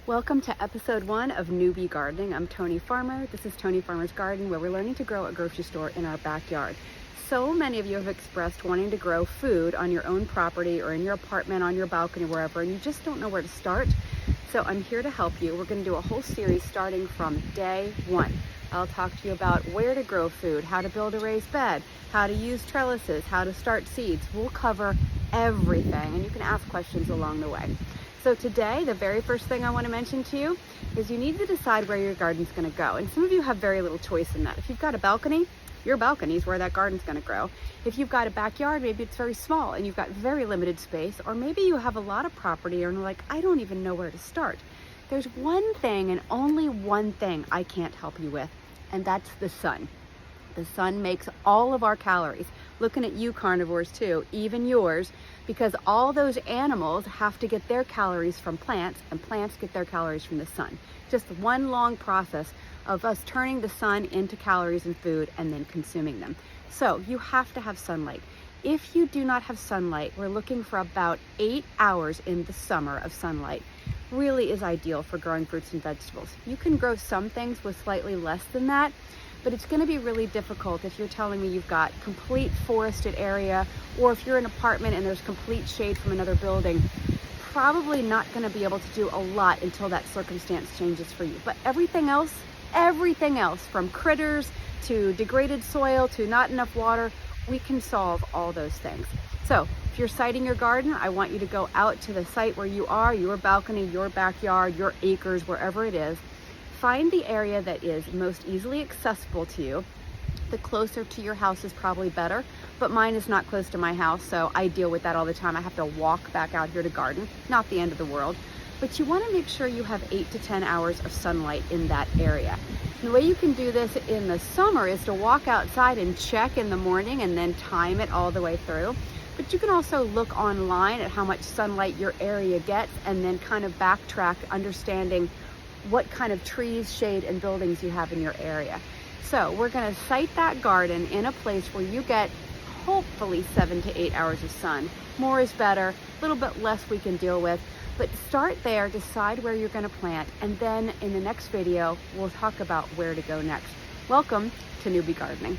Welcome to episode 1 of Newbie Gardening. I'm Tony Farmer. This is Tony Farmer's Garden, where we're learning to grow a grocery store in our backyard. So many of you have expressed wanting to grow food on your own property or in your apartment, on your balcony, wherever, and you just don't know where to start. So I'm here to help you. We're going to do a whole series starting from day 1. I'll talk to you about where to grow food, how to build a raised bed, how to use trellises, how to start seeds. We'll cover everything, and you can ask questions along the way. So today, the very first thing I want to mention to you is you need to decide where your garden's going to go. And some of you have very little choice in that. If you've got a balcony, your balcony is where that garden's going to grow. If you've got a backyard, maybe it's very small and you've got very limited space, or maybe you have a lot of property and you're like, I don't even know where to start. There's one thing and only one thing I can't help you with, and that's the sun. The sun makes all of our calories. Looking at you carnivores too, even yours, because all those animals have to get their calories from plants, and plants get their calories from the sun. Just one long process of us turning the sun into calories and food and then consuming them. So you have to have sunlight. If you do not have sunlight, we're looking for about 8 hours in the summer of sunlight. Really is ideal for growing fruits and vegetables. You can grow some things with slightly less than that, but it's going to be really difficult if you're telling me you've got complete forested area, or if you're in an apartment and there's complete shade from another building. Probably not going to be able to do a lot until that circumstance changes for you. But everything else from critters to degraded soil to not enough water, we can solve all those things. So if you're siting your garden, I want you to go out to the site where you are, your balcony, your backyard, your acres, wherever it is. Find the area that is most easily accessible to you. The closer to your house is probably better, but mine is not close to my house, so I deal with that all the time. I have to walk back out here to garden. Not the end of the world, but you want to make sure you have 8 to 10 hours of sunlight in that area. And the way you can do this in the summer is to walk outside and check in the morning and then time it all the way through. But you can also look online at how much sunlight your area gets and then kind of backtrack, understanding what kind of trees, shade, and buildings you have in your area. So we're going to site that garden in a place where you get hopefully 7 to 8 hours of sun. More is better, a little bit less we can deal with, but start there, decide where you're going to plant, and then in the next video, we'll talk about where to go next. Welcome to Newbie Gardening.